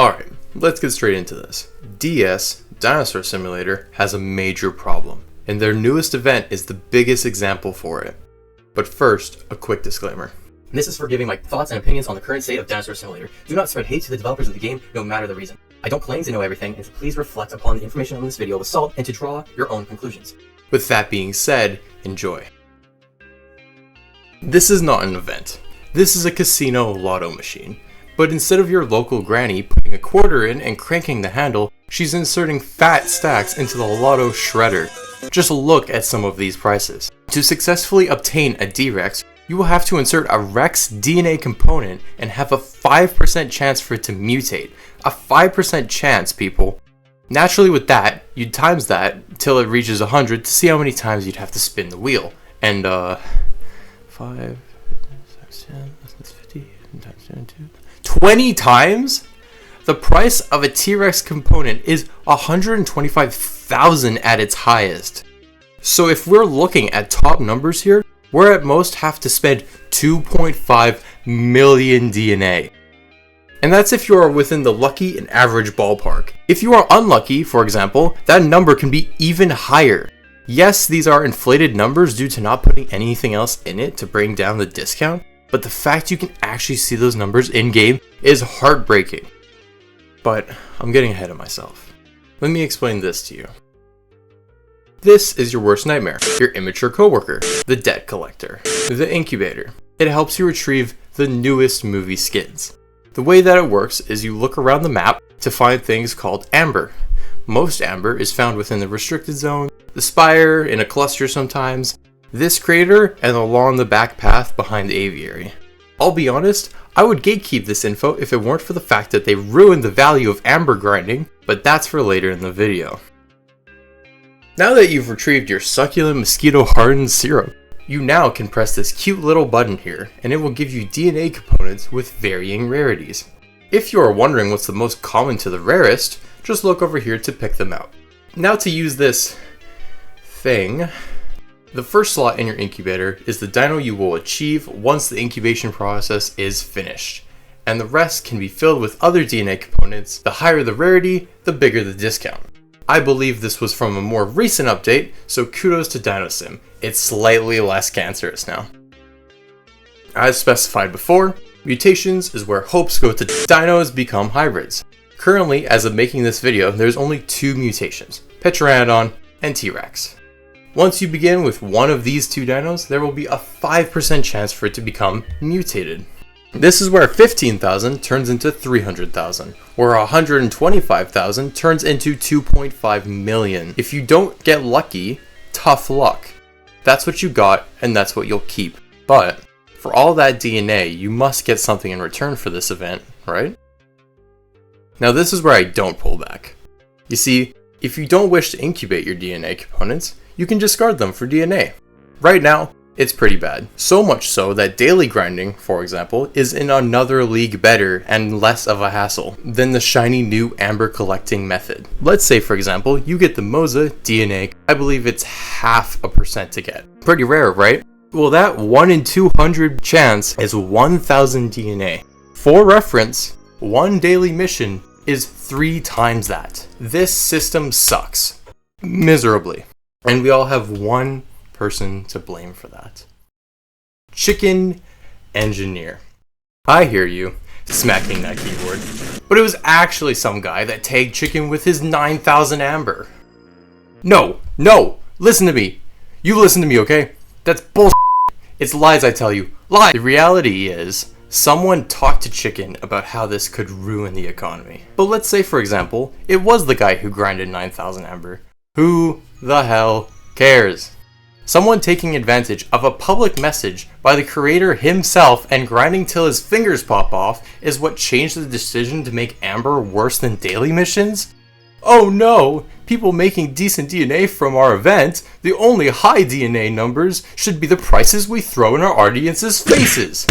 Alright, let's get straight into this. DS, Dinosaur Simulator, has a major problem, and their newest event is the biggest example for it. But first, a quick disclaimer. This is for giving my thoughts and opinions on the current state of Dinosaur Simulator. Do not spread hate to the developers of the game, no matter the reason. I don't claim to know everything, and please reflect upon the information on this video with salt and to draw your own conclusions. With that being said, enjoy. This is not an event. This is a casino lotto machine. But instead of your local granny putting a quarter in and cranking the handle, she's inserting fat stacks into the lotto shredder. Just look at some of these prices. To successfully obtain a D-Rex, you will have to insert a Rex DNA component and have a 5% chance for it to mutate. A 5% chance, people. Naturally with that, you'd times that till it reaches 100 to see how many times you'd have to spin the wheel. And 5 times 10, that's 50 times 22. 20 times? The price of a T-Rex component is 125,000 at its highest. So if we're looking at top numbers here, we're at most have to spend 2.5 million DNA. And that's if you are within the lucky and average ballpark. If you are unlucky, for example, that number can be even higher. Yes, these are inflated numbers due to not putting anything else in it to bring down the discount, but the fact you can actually see those numbers in-game is heartbreaking. But I'm getting ahead of myself. Let me explain this to you. This is your worst nightmare, your immature coworker, the debt collector, the incubator. It helps you retrieve the newest movie skins. The way that it works is you look around the map to find things called amber. Most amber is found within the restricted zone, the spire, in a cluster sometimes, this crater, and along the back path behind the aviary. I'll be honest, I would gatekeep this info if it weren't for the fact that they ruined the value of amber grinding, but that's for later in the video. Now that you've retrieved your succulent mosquito hardened syrup, you now can press this cute little button here and it will give you DNA components with varying rarities. If you are wondering what's the most common to the rarest, just look over here to pick them out. Now to use this thing, the first slot in your incubator is the dino you will achieve once the incubation process is finished, and the rest can be filled with other DNA components. The higher the rarity, the bigger the discount. I believe this was from a more recent update, so kudos to DinoSim. It's slightly less cancerous now. As specified before, mutations is where hopes go to dinos become hybrids. Currently, as of making this video, there's only 2 mutations, Pteranodon and T-Rex. Once you begin with one of these 2 dinos, there will be a 5% chance for it to become mutated. This is where 15,000 turns into 300,000, or 125,000 turns into 2.5 million. If you don't get lucky, tough luck. That's what you got, and that's what you'll keep. But for all that DNA, you must get something in return for this event, right? Now this is where I don't pull back. You see, if you don't wish to incubate your DNA components, you can discard them for DNA. Right now, it's pretty bad. So much so that daily grinding, for example, is in another league better and less of a hassle than the shiny new amber collecting method. Let's say, for example, you get the Moza DNA. I believe it's 0.5% to get. Pretty rare, right? Well, that 1 in 200 chance is 1,000 DNA. For reference, one daily mission is 3 times that. This system sucks. Miserably. And we all have one person to blame for that. Chicken Engineer. I hear you, smacking that keyboard. But it was actually some guy that tagged Chicken with his 9,000 amber. No, listen to me. You listen to me, okay? That's bullshit. It's lies, I tell you. Lies. The reality is, someone talked to Chicken about how this could ruin the economy. But let's say, for example, it was the guy who grinded 9,000 amber. Who the hell cares? Someone taking advantage of a public message by the creator himself and grinding till his fingers pop off is what changed the decision to make Amber worse than daily missions? Oh no! People making decent DNA from our event, the only high DNA numbers should be the prices we throw in our audience's faces.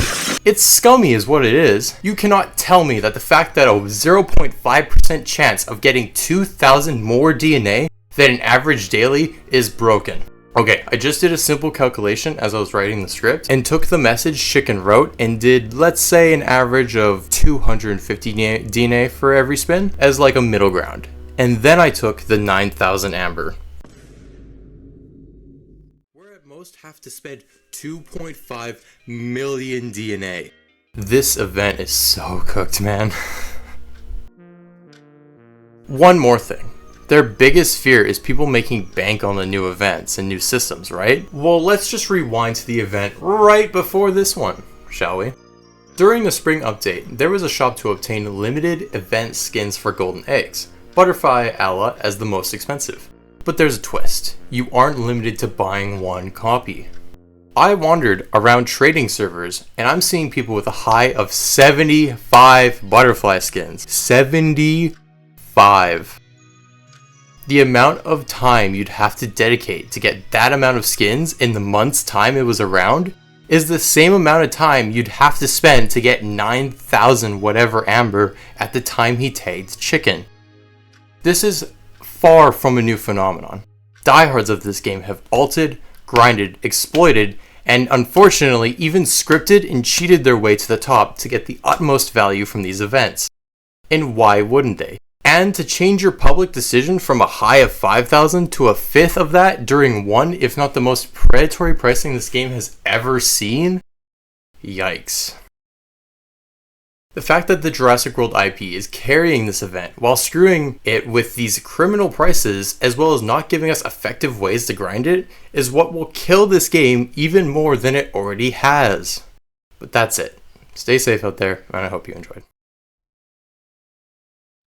It's scummy is what it is. You cannot tell me that the fact that a 0.5% chance of getting 2,000 more DNA than an average daily is broken. Okay, I just did a simple calculation as I was writing the script and took the message Chicken wrote and did, let's say, an average of 250 DNA for every spin as like a middle ground. And then I took the 9,000 amber. We're at most have to spend 2.5 million DNA. This event is so cooked, man. One more thing. Their biggest fear is people making bank on the new events and new systems, right? Well, let's just rewind to the event right before this one, shall we? During the spring update, there was a shop to obtain limited event skins for golden eggs, Butterfly Ala as the most expensive. But there's a twist. You aren't limited to buying one copy. I wandered around trading servers and I'm seeing people with a high of 75 butterfly skins. 75. The amount of time you'd have to dedicate to get that amount of skins in the month's time it was around is the same amount of time you'd have to spend to get 9,000 whatever amber at the time he tagged Chicken. This is far from a new phenomenon. Diehards of this game have alted, grinded, exploited, and unfortunately even scripted and cheated their way to the top to get the utmost value from these events. And why wouldn't they? And to change your public decision from a high of 5,000 to a fifth of that during one, if not the most predatory pricing this game has ever seen? Yikes. The fact that the Jurassic World IP is carrying this event while screwing it with these criminal prices as well as not giving us effective ways to grind it is what will kill this game even more than it already has. But that's it. Stay safe out there, and I hope you enjoyed.